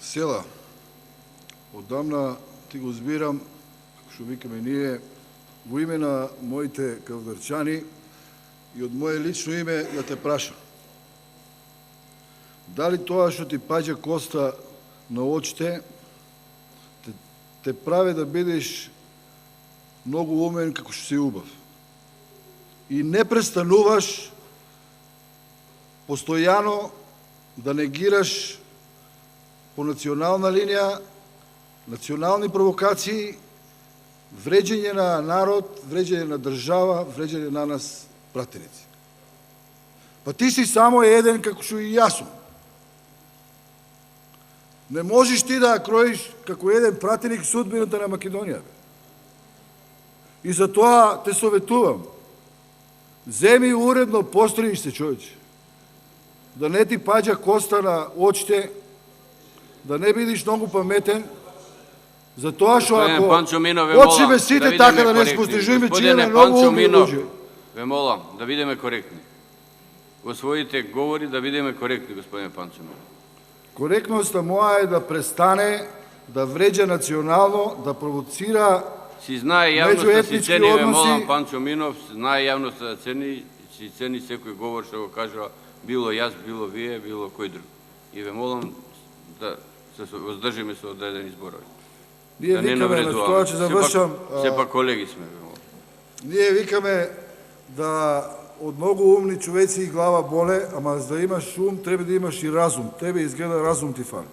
Села, одамна ти го збирам, како што викаме ние, во име на моите кавдарчани и од мое лично име да те прашам. Дали тоа што ти паѓа коста на очите те прави да бидеш многу умен како што си убав и не престануваш постојано да негираш по национална линија, национални провокации, вреđење на народ, вреđење на држава, вреđење на нас пратеници. Па ти си само еден како што и јас сум. Не можеш ти да кроиш како еден пратеник судбината на Македонија. И за тоа те советувам. Земи уредно построиш се, човече. Да не ти паѓа коста на очите, да не бидиш многу паметен, за тоа што ако очиме сите така да не спостижиме, че имаме многу умни луѓе. Ве молам да бидеме коректни. Во своите говори да бидеме коректни, господине Панчо Минов. Коректноста моја е да престане да вреđа национално, да провоцира си знае јавноста да си цени, ве молам, односи. Панчо Минов, знае јавноста да цени, си цени секој говор што го кажува, било јас, било вие, било кој друг. И ве молам да се воздржиме со одредени зборови. Ние Да не викаме, на тоа ќе завршам, Сепак колеги сме, ве молам. ние викаме да од многу умни човеци и глава боле, ама за да имаш ум, треба да имаш и разум. Тебе изгледа разум ти фали.